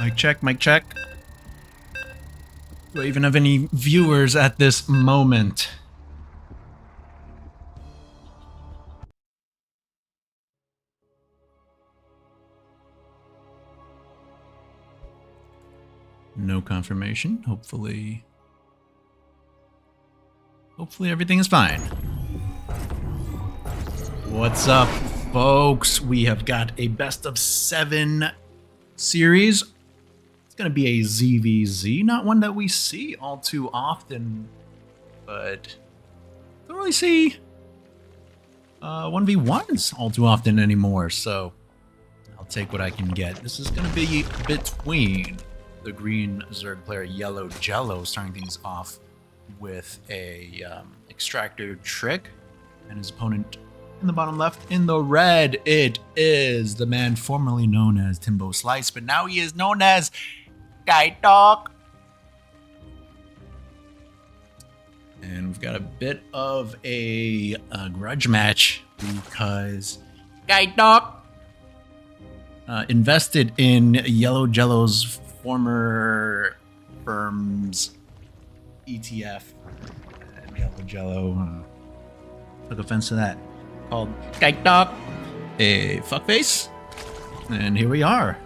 Mic check, mic check. Do I even have any viewers at this moment? No confirmation. Hopefully everything is fine. What's up, folks? We have got a best of 7 series. It's going to be a ZVZ, not one that we see all too often, but don't really see 1v1s all too often anymore, so I'll take what I can get. This is going to be between the green Zerg player Yellowjellow, starting things off with a extractor trick, and his opponent in the bottom left. In the red, it is the man formerly known as Timbo Slice, but now he is known as Gaitok. And we've got a bit of a grudge match because Gaitok invested in Yellowjellow's former firm's ETF. And Yellowjellow took offense to that. Called Gaitok a fuckface. And here we are.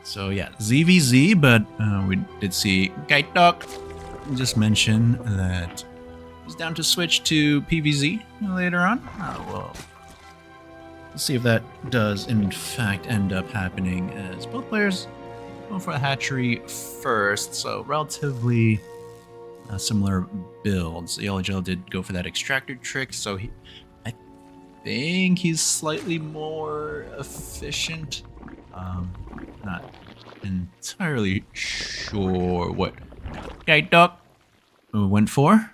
So yeah, ZVZ, but we did see Gaitok just mention that he's down to switch to PvZ later on. Well, let's see if that does in fact end up happening, as both players go for a hatchery first, so relatively similar builds. Yellowjellow did go for that extractor trick, so I think he's slightly more efficient. Not entirely sure what Gaitok went for.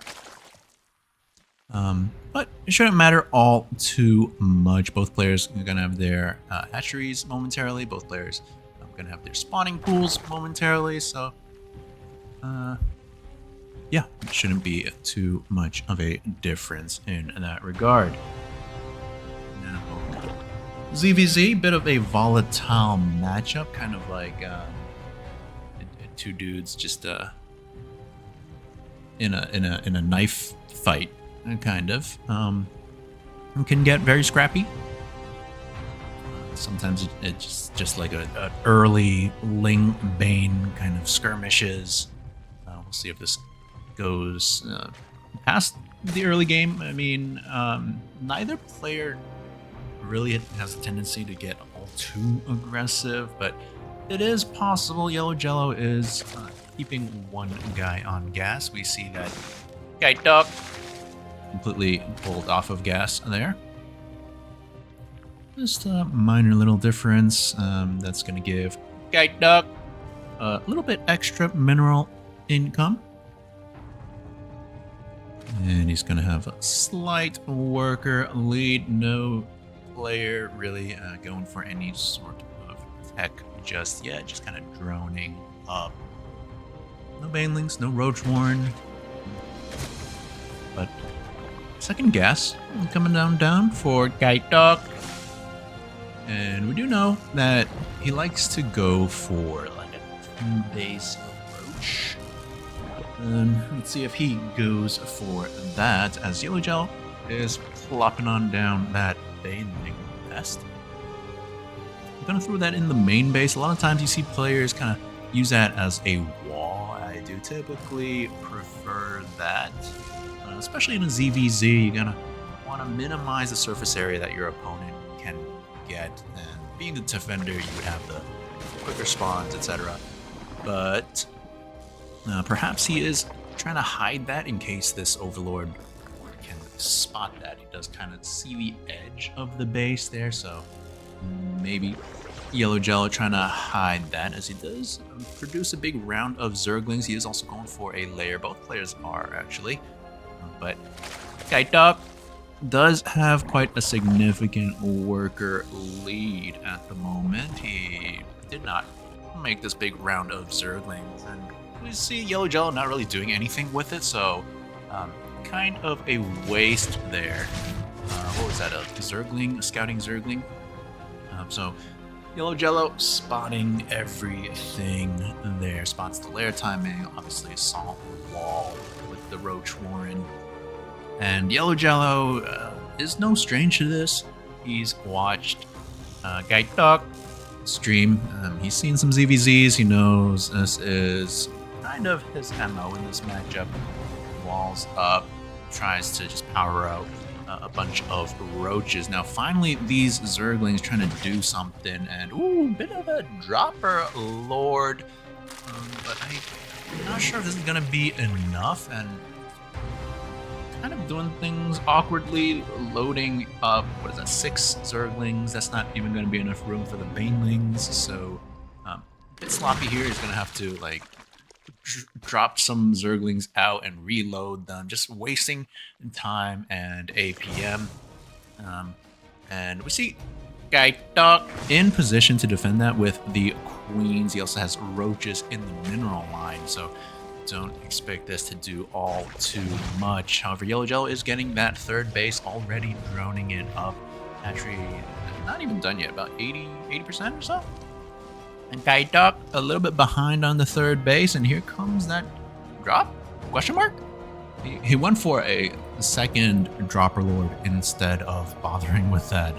But it shouldn't matter all too much. Both players are going to have their hatcheries momentarily. Both players are going to have their spawning pools momentarily. So, yeah, it shouldn't be too much of a difference in that regard. Now, ZVZ, bit of a volatile matchup, kind of like two dudes just in a knife fight, kind of. It can get very scrappy. Sometimes it's just like an early Ling Bane kind of skirmishes. We'll see if this goes past the early game. I mean, neither player really has a tendency to get all too aggressive, but it is possible. Yellowjellow is keeping one guy on gas. We see that Gaitok completely pulled off of gas there. Just a minor little difference. That's going to give Gaitok a little bit extra mineral income. And he's going to have a slight worker lead. No player really going for any sort of tech just yet. Just kind of droning up. No banelings, no roachwarn. But second gas coming down for Gaitok. And we do know that he likes to go for like a 2-base approach. Let's see if he goes for that, as Yellowjellow is plopping on down that Baneling Nest. I'm gonna throw that in the main base. A lot of times you see players kind of use that as a wall. I do typically prefer that, especially in a ZVZ. You're gonna want to minimize the surface area that your opponent can get, and being the defender, you would have the quicker spawns, etc. But perhaps he is trying to hide that in case this Overlord can spot that. He does kind of see the edge of the base there, so maybe Yellowjellow trying to hide that, as he does produce a big round of Zerglings. He is also going for a lair. Both players are, actually. But Gaitok does have quite a significant worker lead at the moment. He did not make this big round of Zerglings, and we see Yellowjellow not really doing anything with it, so kind of a waste there. What was that, a Zergling, a scouting Zergling? So Yellowjellow spotting everything there, spots the lair timing, obviously saw the wall with the Roach Warren. And Yellowjellow is no stranger to this. He's watched Gaitok stream. He's seen some ZVZs. He knows this is kind of his MO in this matchup. Walls up, tries to just power out a bunch of roaches. Now, finally, these Zerglings trying to do something, and ooh, bit of a dropper lord. But I'm not sure if this is gonna be enough, and kind of doing things awkwardly, loading up, what is that, 6 Zerglings. That's not even going to be enough room for the Banelings, so a bit sloppy here. He's going to have to like drop some Zerglings out and reload them, just wasting time and APM. And we see Gaitok in position to defend that with the Queens. He also has roaches in the mineral line, so don't expect this to do all too much. However, Yellowjellow is getting that third base, already droning it up. Actually, not even done yet, about 80% or so. And Gaitok a little bit behind on the third base, and here comes that drop? Question mark? He went for a second dropper lord instead of bothering with that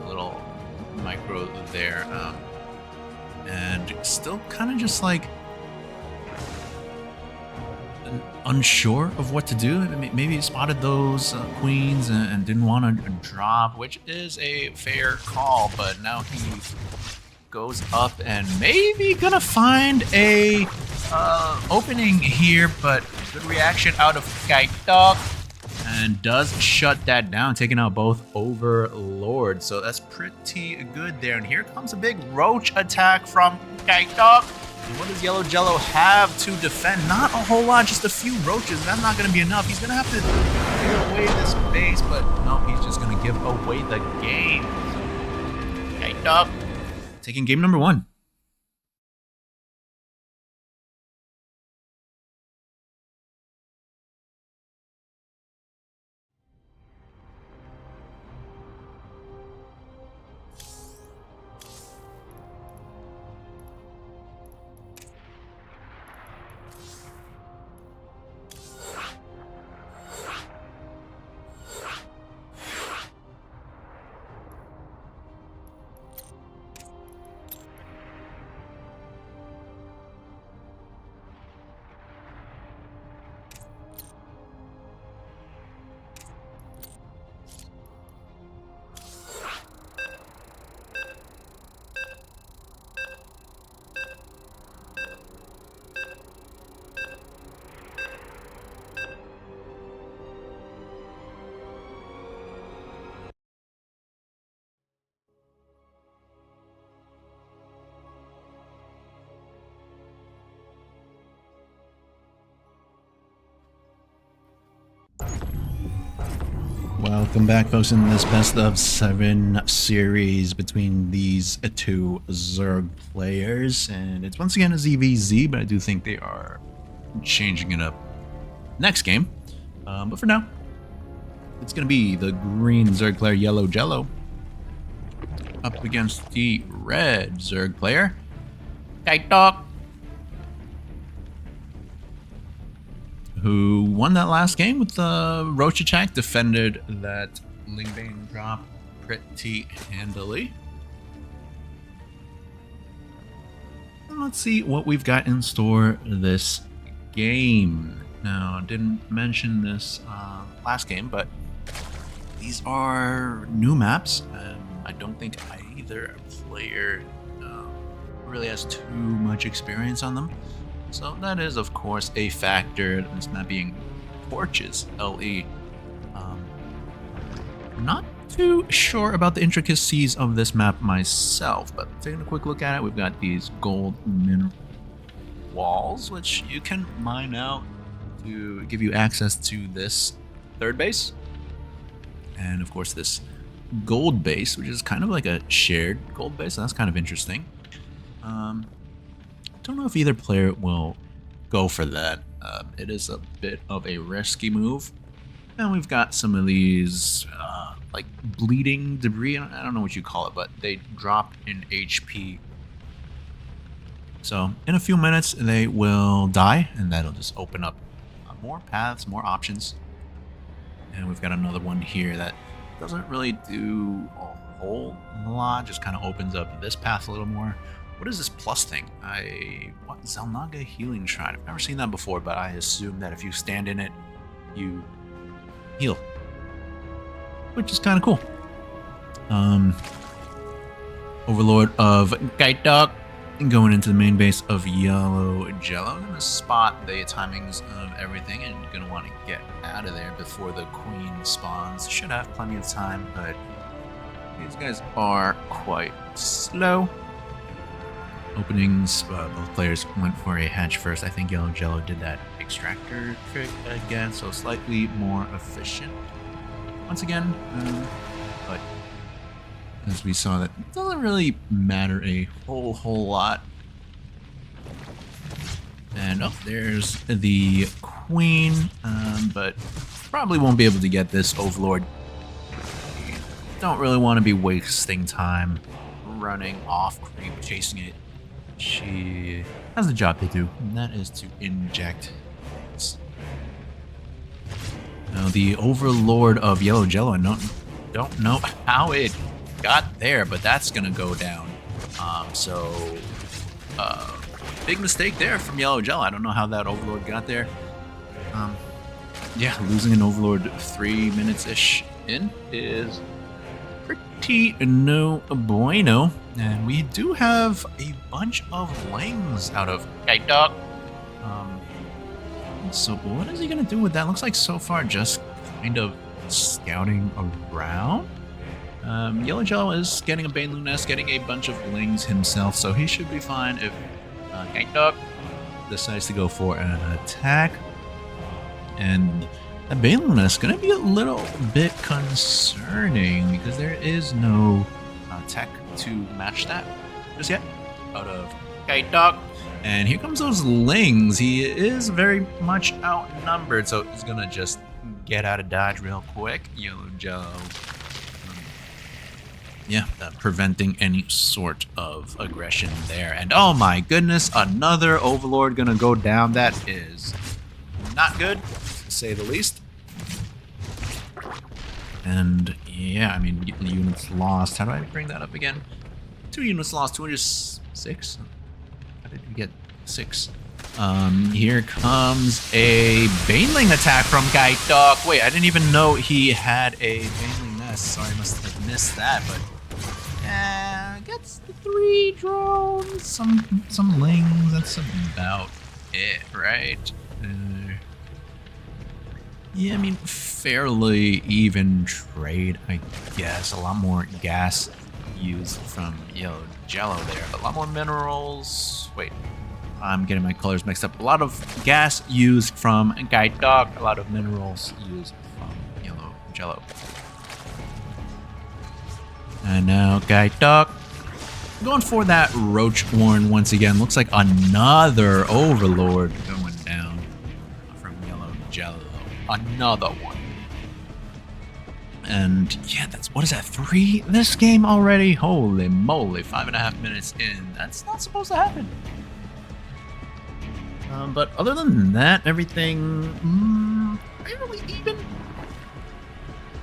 little micro there. And still kind of just like unsure of what to do. Maybe he spotted those queens and didn't want to drop, which is a fair call, but now he goes up and maybe gonna find a opening here, but good reaction out of Gaitok, and does shut that down, taking out both Overlords. So that's pretty good there. And here comes a big roach attack from Gaitok. And what does Yellowjellow have to defend? Not a whole lot, just a few roaches. That's not going to be enough. He's going to have to clear away this base, but no, he's just going to give away the game. So, Gaitok taking game number 1. Welcome back, folks, in this best of 7 series between these 2 Zerg players. And it's once again a ZVZ, but I do think they are changing it up next game. But for now, it's going to be the green Zerg player, Yellowjellow, up against the red Zerg player, Gaitok, who won that last game with the Roach attack, defended that Lingbane drop pretty handily. And let's see what we've got in store this game. Now, I didn't mention this last game, but these are new maps. I don't think either player really has too much experience on them. So that is, of course, a factor. This map being Torches LE. Not too sure about the intricacies of this map myself, but taking a quick look at it, we've got these gold mineral walls, which you can mine out to give you access to this third base. And of course this gold base, which is kind of like a shared gold base. So that's kind of interesting. Don't know if either player will go for that. It is a bit of a risky move. And we've got some of these like bleeding debris. I don't know what you call it, but they drop in HP. So in a few minutes they will die, and that'll just open up more paths, more options. And we've got another one here that doesn't really do a whole lot, just kind of opens up this path a little more. What is this plus thing? What? Xel'Naga Healing Shrine. I've never seen that before, but I assume that if you stand in it, you heal. Which is kind of cool. Overlord of Gaitok going into the main base of Yellowjellow. I'm going to spot the timings of everything, and you're going to want to get out of there before the queen spawns. Should have plenty of time, but these guys are quite slow. Openings, both players went for a hatch first. I think Yellowjellow did that extractor trick again, so slightly more efficient once again. But as we saw, that doesn't really matter a whole lot. And oh, there's the queen, but probably won't be able to get this overlord. Don't really want to be wasting time running off creep, chasing it. She has a job to do, and that is to inject things. Now, the overlord of Yellowjellow, I don't know how it got there, but that's gonna go down. Big mistake there from Yellowjellow. I don't know how that overlord got there. Yeah, losing an overlord 3 minutes-ish in is pretty no bueno. And we do have a bunch of lings out of Gaitok. So what is he gonna do with that? Looks like so far just kind of scouting around. Yellowjellow is getting a Baneloo nest, getting a bunch of lings himself, so he should be fine if Gaitok decides to go for an attack. And that Baneloo nest is going to be a little bit concerning because there is no tech to match that just yet out of Gaitok. And here comes those lings. He is very much outnumbered, so he's going to just get out of dodge real quick. Yellowjellow. Yeah, preventing any sort of aggression there. And oh my goodness, another overlord gonna go down. That is not good, to say the least. And yeah, I mean, units lost. How do I bring that up again? 2 units lost, 206? How did we get 6? Here comes a Baneling attack from Gaitok. Wait, I didn't even know he had a Baneling nest. Sorry, I must have missed that, but gets the 3 drones, some lings. That's about it, right? Yeah, I mean, fairly even trade, I guess. A lot more gas used from Yellowjellow there, but a lot more minerals. Wait, I'm getting my colors mixed up. A lot of gas used from Gaitok, a lot of minerals used from Yellowjellow. And now Gaitok going for that roach horn once again. Looks like another overlord going down from Yellowjellow. Another one. And yeah, what is that, 3 this game already? Holy moly, 5.5 minutes in. That's not supposed to happen. But other than that, everything fairly even.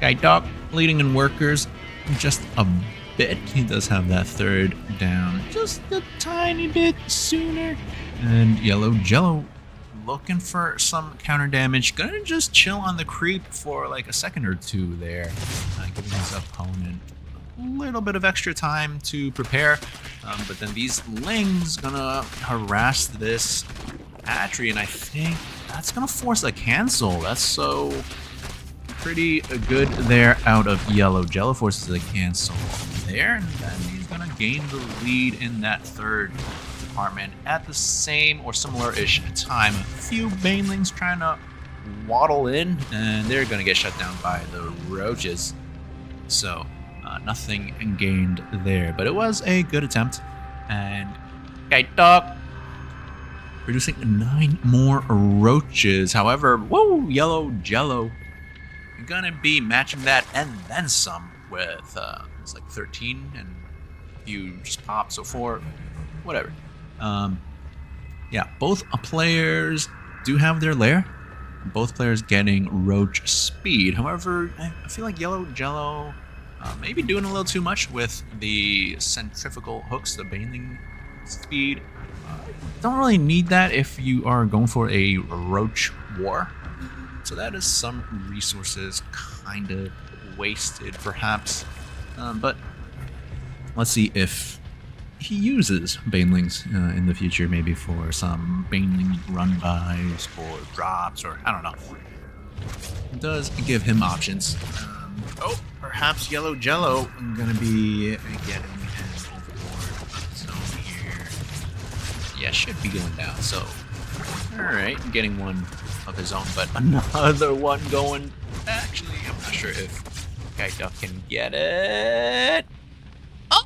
Gaitok leading in workers just a bit. He does have that 3rd down just a tiny bit sooner. And Yellowjellow looking for some counter damage. Gonna just chill on the creep for like a second or 2 there, giving his opponent a little bit of extra time to prepare. But then these lings gonna harass this hatchery, and I think that's gonna force a cancel. That's so pretty good there out of Yellowjellow. Forces a cancel there, and then he's gonna gain the lead in that 3rd department at the same or similar-ish time. A few Banelings trying to waddle in, and they're going to get shut down by the roaches. So nothing gained there, but it was a good attempt. And Gaitok producing 9 more roaches. However, whoa, Yellowjellow gonna be matching that and then some with it's like 13 and a few just pop, so 4, whatever. Yeah, both players do have their lair. Both players getting roach speed. However, I feel like Yellowjellow maybe doing a little too much with the centrifugal hooks, the baneling speed. Don't really need that if you are going for a roach war. So that is some resources kind of wasted, perhaps. But let's see if he uses banelings in the future, maybe for some baneling run-bys or drops, or I don't know. It does give him options. Oh, perhaps Yellowjellow gonna be getting an overboard zone here. Yeah, should be going down. So, all right, getting one of his own, but another one going. Actually, I'm not sure if Gaitok can get it. Oh,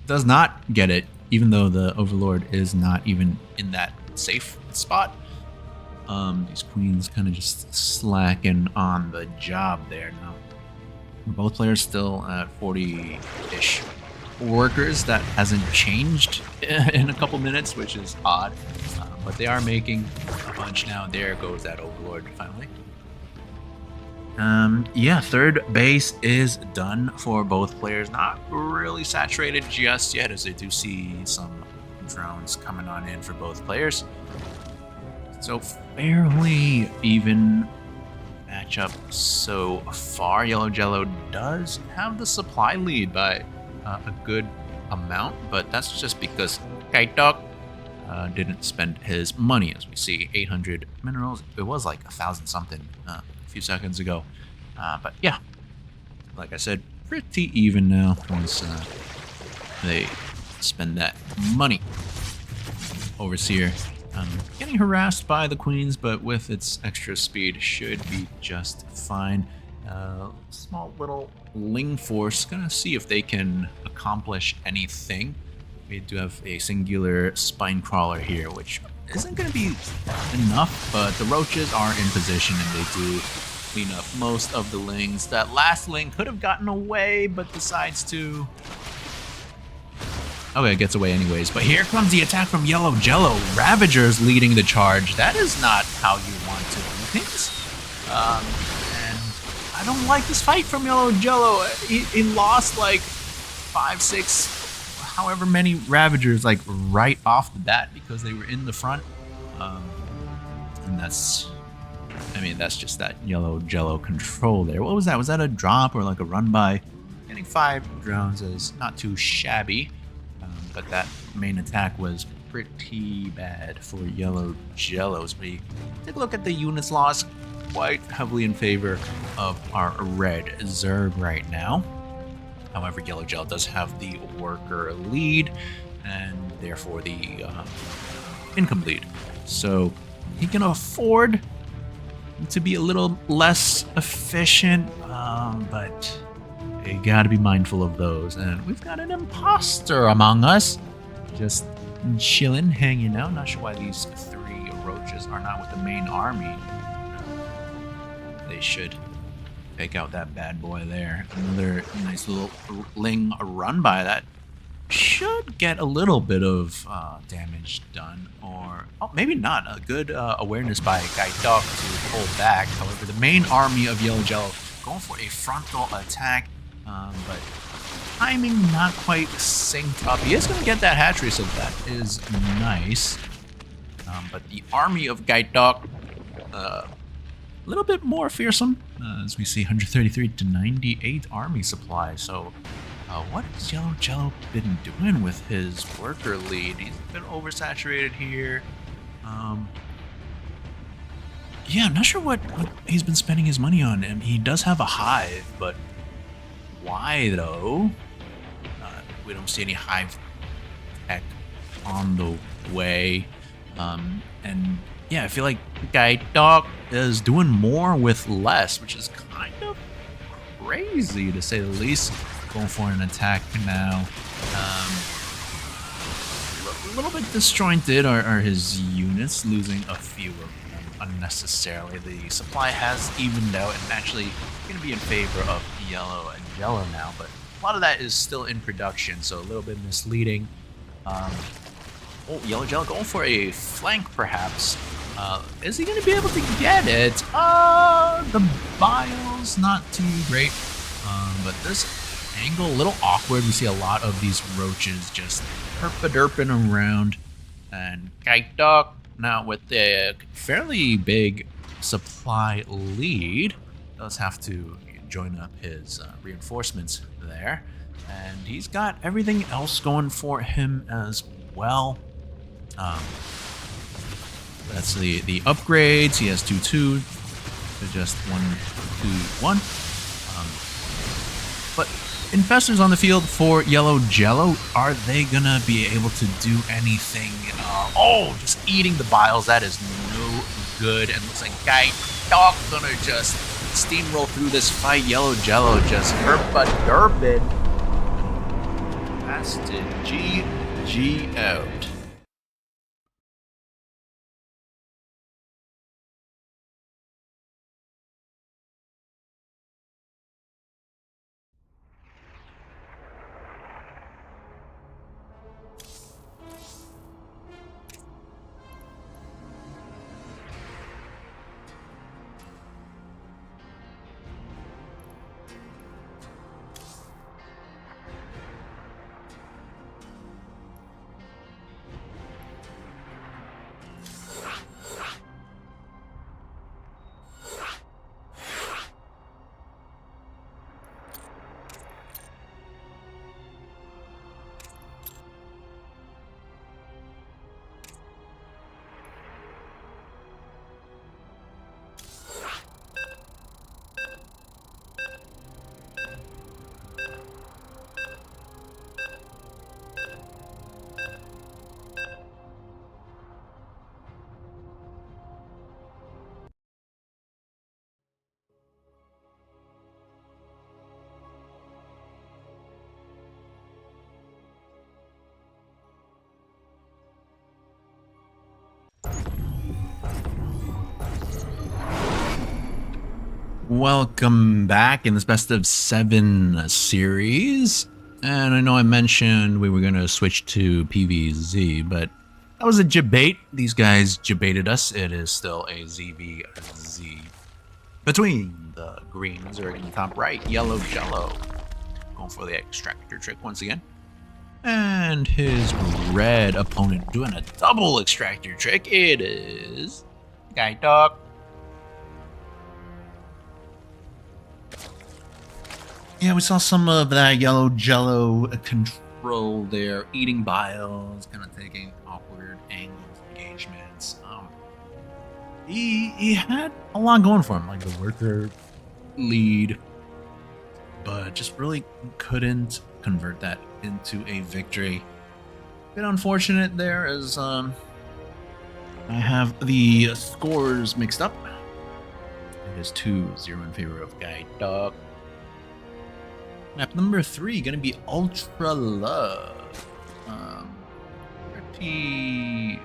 does not get it, even though the Overlord is not even in that safe spot. These queens kind of just slacking on the job there now. Both players still at 40-ish workers. That hasn't changed in a couple minutes, which is odd. But they are making a bunch now. There goes that Overlord finally. Yeah, third base is done for both players. Not really saturated just yet, as I do see some drones coming on in for both players. So fairly even matchup so far. Yellowjellow does have the supply lead by a good amount, but that's just because Gaitok didn't spend his money. As we see, 800 minerals. It was like 1,000 something a few seconds ago. But yeah, like I said, pretty even now once they spend that money. Overseer getting harassed by the queens, but with its extra speed should be just fine. Small little Ling force, gonna see if they can accomplish anything. We do have a singular spine crawler here, which isn't gonna be enough, but the roaches are in position and they do clean up most of the Lings. That last Ling could have gotten away, but decides to... Okay, gets away anyways. But here comes the attack from Yellowjellow. Ravagers leading the charge. That is not how you want to do things. And I don't like this fight from Yellowjellow. He lost like 5, 6, however many Ravagers like right off the bat because they were in the front. And that's... I mean, that's just that Yellowjellow control there. What was that? Was that a drop or like a run by? Getting 5 drones is not too shabby. But that main attack was pretty bad for Yellowjellow. As we take a look at the units lost, quite heavily in favor of our red Zerg right now. However, Yellowjellow does have the worker lead and therefore the income lead. So he can afford to be a little less efficient, but you gotta be mindful of those. And we've got an imposter among us, just chilling, hanging out. Not sure why these 3 roaches are not with the main army. They should take out that bad boy there. Another nice little Ling run by that should get a little bit of damage done, or maybe not. A good awareness by Gaitok to pull back. However, the main army of Yellowjellow going for a frontal attack, but timing not quite synced up. He is going to get that hatchery, so that is nice. But the army of Gaitok, a little bit more fearsome, as we see 133 to 98 army supply. So what has Yellowjellow been doing with his worker lead? He's been oversaturated here. Yeah, I'm not sure what he's been spending his money on. And he does have a hive, but why though? We don't see any hive tech on the way. And yeah, I feel like Gaitok is doing more with less, which is kind of crazy to say the least. Going for an attack now. A little bit disjointed are his units, losing a few of them unnecessarily. The supply has evened out and actually going to be in favor of Yellowjellow now, but a lot of that is still in production, so a little bit misleading. Oh, Yellowjellow going for a flank, perhaps. Is he going to be able to get it? The bile's not too great, but this angle a little awkward. We see a lot of these roaches just herpa-derping around, and Gaitok now with a fairly big supply lead does have to join up his reinforcements there, and he's got everything else going for him as well. That's the upgrades. He has 2-2 to just 1-2-1. But infestors on the field for Yellowjellow, are they gonna be able to do anything? Oh, just eating the biles. That is no good. And looks like Gaitok gonna just steamroll through this fight. Yellowjellow just herpa-derping. That's to GG out. Welcome back in this best of 7 series. And I know I mentioned we were going to switch to PvZ, but that was a debate. These guys debated us. It is still a ZvZ. Between the greens are in the top right, Yellowjellow going for the extractor trick once again. And his red opponent doing a double extractor trick. It is Gaitok. Yeah, we saw some of that Yellowjellow control there, eating biles, kind of taking awkward angles, engagements. He had a lot going for him, like the worker lead, but just really couldn't convert that into a victory. Bit unfortunate there, as I have the scores mixed up. It is 2-0 in favor of Gaitok. Map number 3 gonna be Ultra Love. Pretty.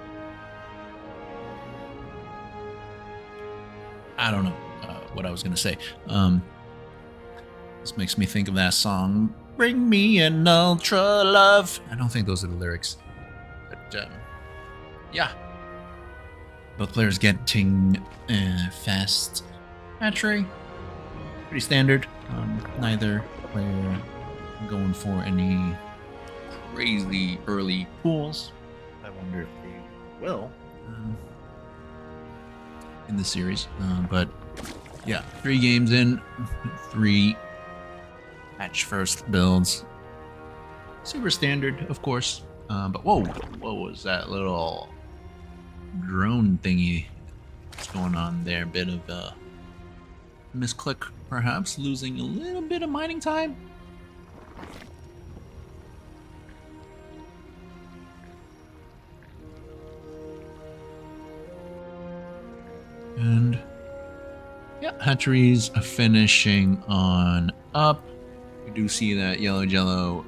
I don't know what I was gonna say. This makes me think of that song, "Bring Me an Ultra Love." I don't think those are the lyrics, but yeah. Both players getting fast hatchery. Pretty standard. Neither player going for any crazy early pools. I wonder if they will in the series. But yeah, 3 games in, 3 match first builds. Super standard, of course. But whoa, what was that little drone thingy that's going on there? Bit of a misclick, perhaps, losing a little bit of mining time. And yeah, hatcheries finishing on up. We do see that Yellowjellow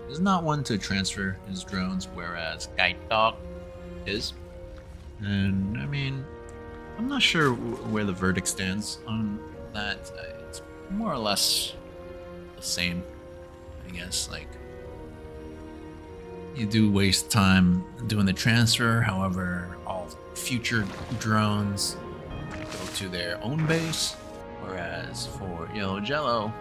is not one to transfer his drones, whereas Gaitok is. And I mean, I'm not sure where the verdict stands on that. It's more or less the same, I guess. Like, you do waste time doing the transfer. However, all future drones go to their own base, whereas for Yellowjellow,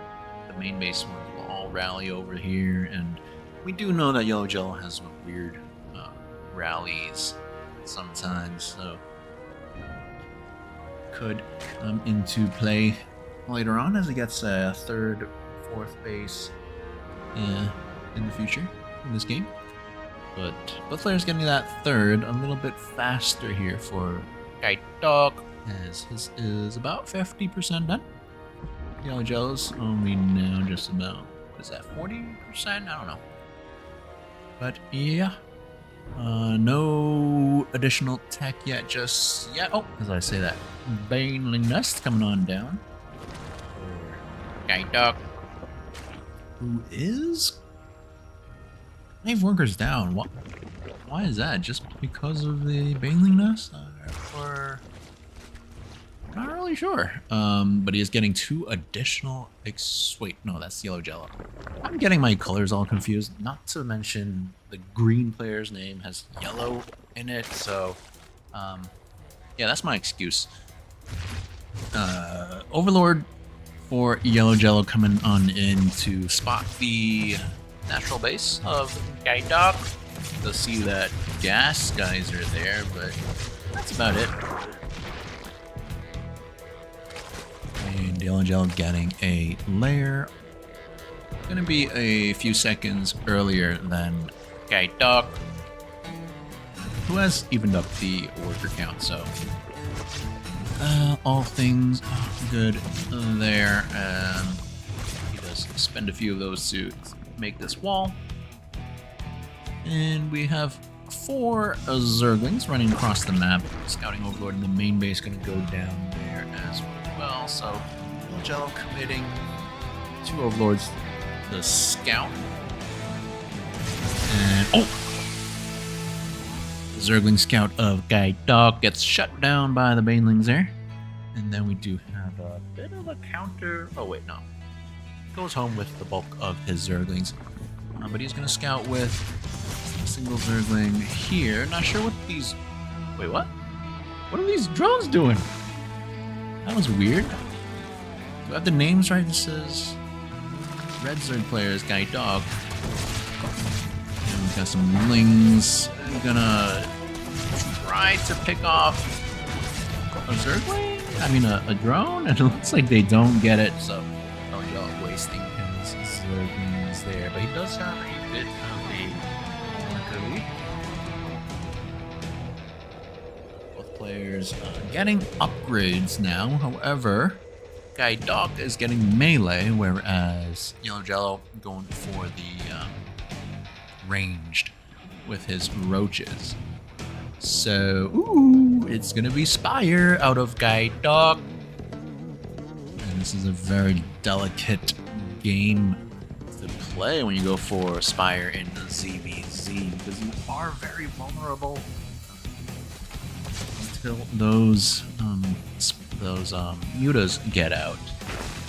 the main base ones will all rally over here. And we do know that Yellowjellow has some weird rallies sometimes, so could come into play later on as he gets a third, fourth base in the future in this game. But both players getting that third a little bit faster here for Gaitok, as his is about 50% done. Yellowjellow's only now just about, what is that, 40%? I don't know. But yeah, no additional tech yet just yet. Oh, as I say that, Baneling Nest coming on down for Gaitok, who is 5 workers down. What? Why is that? Just because of the Baneling Nest? Or not really sure. But he is getting 2 additional. Wait, no, that's Yellowjellow. I'm getting my colors all confused. Not to mention the green player's name has yellow in it. So, yeah, that's my excuse. Overlord for Yellowjellow coming on in to spot the natural base of Gaitok. They'll see that gas guys are there, but that's about it. And Yellowjellow getting a layer. Gonna be a few seconds earlier than Gaitok, who has evened up the worker count, so all things good there. He does spend a few of those to make this wall. And we have 4 Zerglings running across the map. Scouting Overlord in the main base going to go down there as well. So Yellowjellow committing 2 Overlords. The Scout. And oh! The Zergling Scout of Gaitok gets shut down by the Banelings there. And then we do have a bit of a counter. Oh wait, no. Goes home with the bulk of his Zerglings. But he's going to scout with a single Zergling here. Not sure what these... Wait, what? What are these drones doing? That was weird. Do I have the names right? This is Red Zerg players, Gaitok. And we've got some Lings. I'm gonna try to pick off a Zergling? I mean, a drone? And it looks like they don't get it, so Yellowjellow wasting his Zerglings there. But he does have a bit of a worker lead. Both players getting upgrades now. However, Gaitok is getting melee, whereas Yellowjellow going for the ranged with his roaches. So, ooh, it's gonna be Spire out of Gaitok. And this is a very delicate game to play when you go for Spire in the ZVZ, because you are very vulnerable until those mutas get out.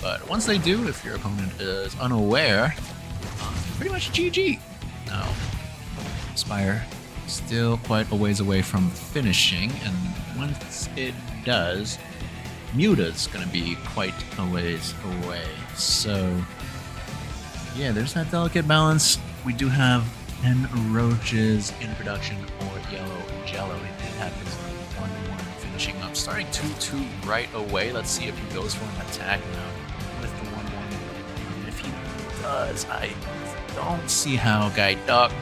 But once they do, if your opponent is unaware, pretty much GG. Now, Spire still quite a ways away from finishing, and once it does, Muta's gonna be quite a ways away. So yeah, there's that delicate balance. We do have 10 roaches in production for Yellowjellow. It did have his 1-1 finishing up, starting 2-2 right away. Let's see if he goes for an attack now with the 1-1. If he does, I don't see how Gaitok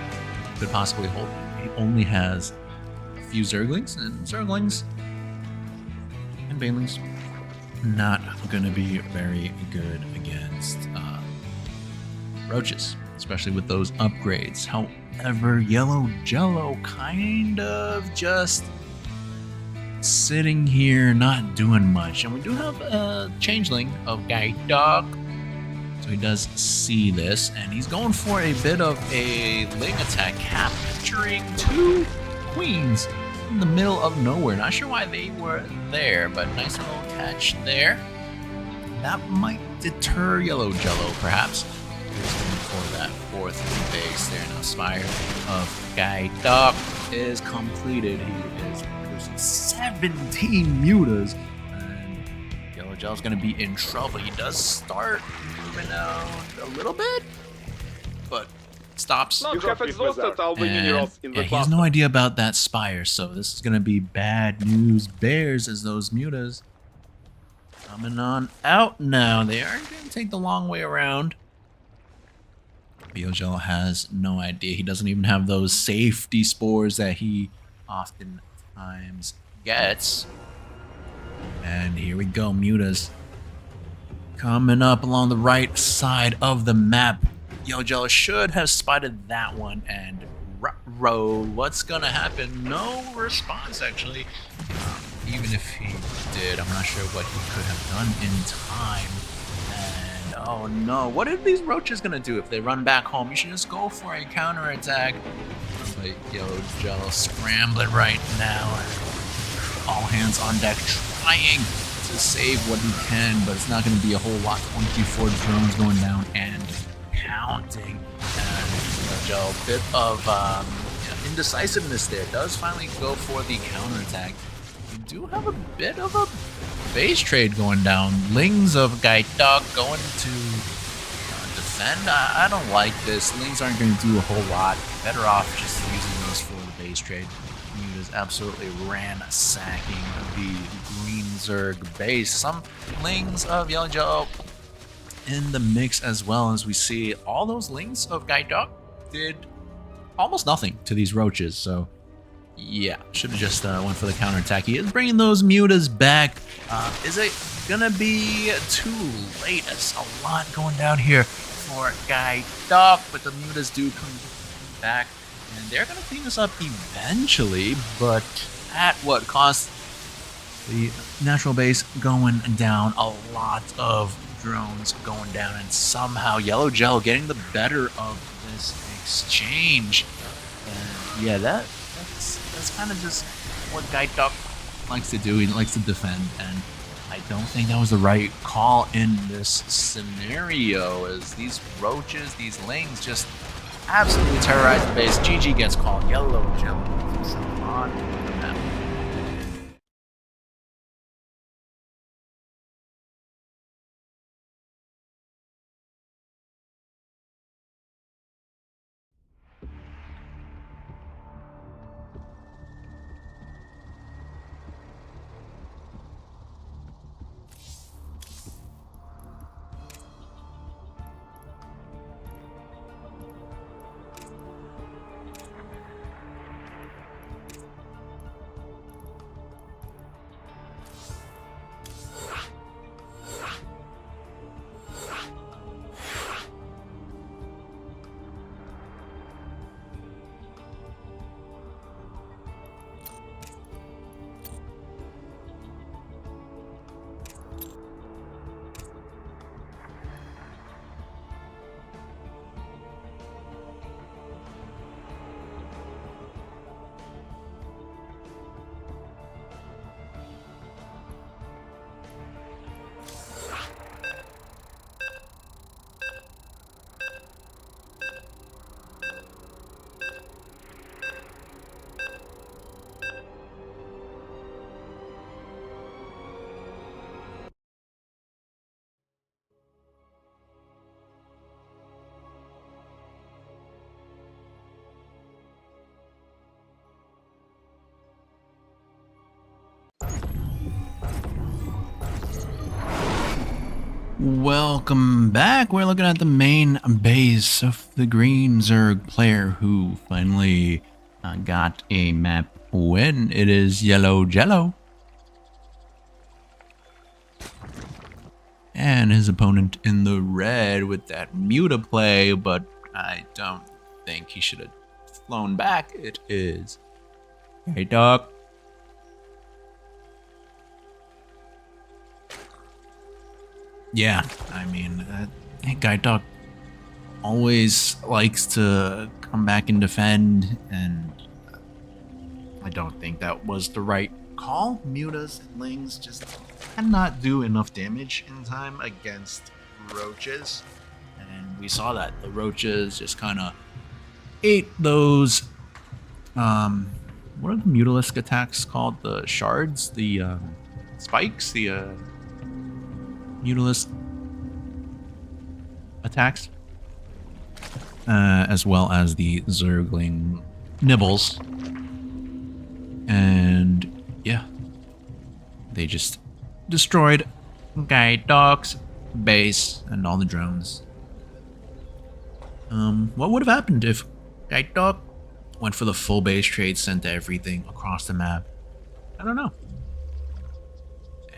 could possibly hold him. He only has a few Zerglings, and Zerglings and Banelings not going to be very good against roaches, especially with those upgrades. However, Yellowjellow kind of just sitting here not doing much. And we do have a changeling of Gaitok. So he does see this, and he's going for a bit of a ling attack, capturing 2 queens in the middle of nowhere. Not sure why they were there, but nice little catch there. That might deter Yellowjellow, perhaps. He's going for that 4th base there. Now, Spire of Gaitok is completed. He is producing 17 mutas. And Yellowjellow's going to be in trouble. He does start moving out a little bit, but stops. You have exhausted all the minerals in the he has no idea about that Spire, so this is going to be bad news bears as those mutas coming on out now. They aren't going to take the long way around. Yellowjellow has no idea. He doesn't even have those safety spores that he oftentimes gets. And here we go, mutas coming up along the right side of the map. Yellowjellow should have spotted that one, and what's gonna happen? No response, actually. Even if he did, I'm not sure what he could have done in time. And oh no, what are these roaches gonna do if they run back home? You should just go for a counterattack. But Yellowjellow scrambling right now. All hands on deck, trying to save what he can, but it's not going to be a whole lot. 24 drones going down and counting. And Yellowjellow, bit of indecisiveness there. Does finally go for the counterattack. We do have a bit of a base trade going down. Lings of Gaitok going to defend. I don't like this. Lings aren't going to do a whole lot. Better off just using those for the base trade. Mutas absolutely ransacking the green Zerg base. Some Lings of Yellowjellow in the mix as well, as we see all those Lings of Gaitok did almost nothing to these roaches. So yeah, should have just went for the counterattack. He is bringing those mutas back. Is it gonna be too late? It's a lot going down here for Gaitok, but the mutas do come back. And they're going to clean this up eventually, but at what cost? The natural base going down, a lot of drones going down, and somehow Yellowjellow getting the better of this exchange. And yeah, that's kind of just what Gaitok likes to do. He likes to defend, and I don't think that was the right call in this scenario, as these roaches, these lings just absolutely terrorized the base. GG gets called. Yellowjellow puts himself on the map. Welcome back. We're looking at the main base of the Green Zerg player who finally got a map win. It is Yellowjellow. And his opponent in the red with that muta play, but I don't think he should have flown back. It is Gaitok. Yeah, I mean, Gaitok always likes to come back and defend, and I don't think that was the right call. Mutas and Lings just cannot do enough damage in time against roaches, and we saw that the roaches just kind of ate those. What are the Mutalisk attacks called? The shards, the spikes, the Mutalisk attacks, as well as the Zergling nibbles. And yeah, they just destroyed Gaitok's base and all the drones. What would have happened if Gaitok went for the full base trade, sent everything across the map? I don't know.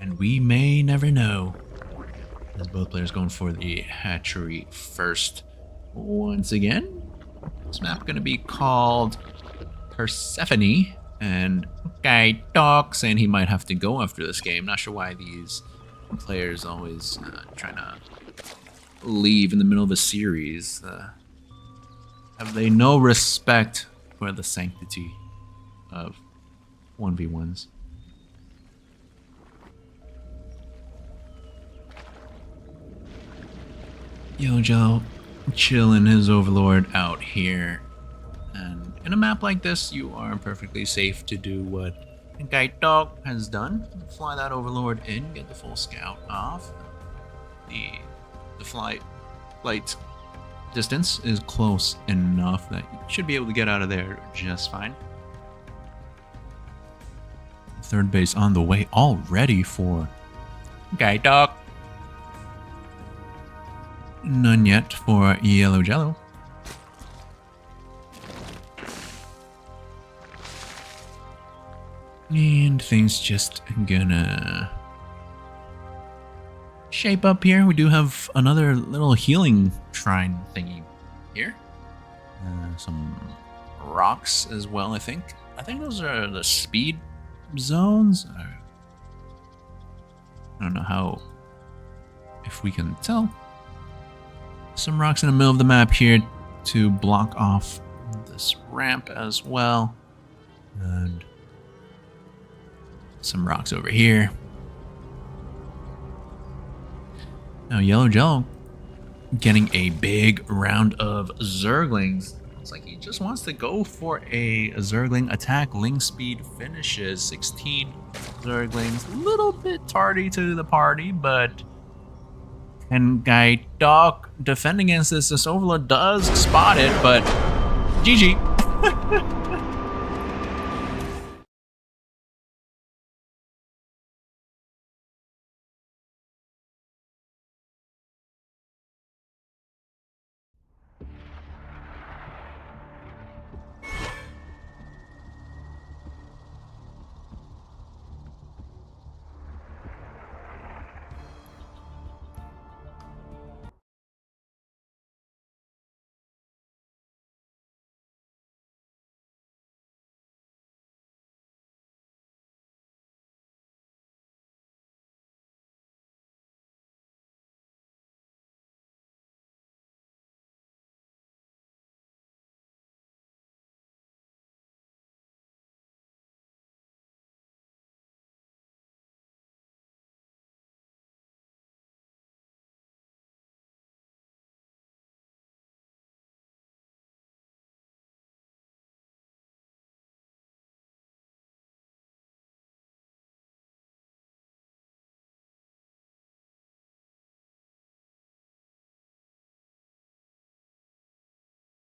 And we may never know. As both players going for the hatchery first. Once again, this map going to be called Persephone. And Gaitok saying he might have to go after this game. Not sure why these players always trying to leave in the middle of a series. Have they no respect for the sanctity of 1v1s? Yellowjellow chilling his overlord out here. And in a map like this, you are perfectly safe to do what Gaitok has done. Fly that overlord in, get the full scout off. The flight distance is close enough that you should be able to get out of there just fine. Third base on the way already for Gaitok. None yet for Yellowjellow. And things just gonna shape up here. We do have another little healing shrine thingy here. Some rocks as well, I think. I think those are the speed zones. I don't know how, if we can tell. Some rocks in the middle of the map here to block off this ramp as well. And some rocks over here. Now Yellowjellow getting a big round of Zerglings. Looks like he just wants to go for a Zergling attack. Ling speed finishes 16 Zerglings. A little bit tardy to the party, but can Gaitok defend against this? This overlord does spot it, but GG.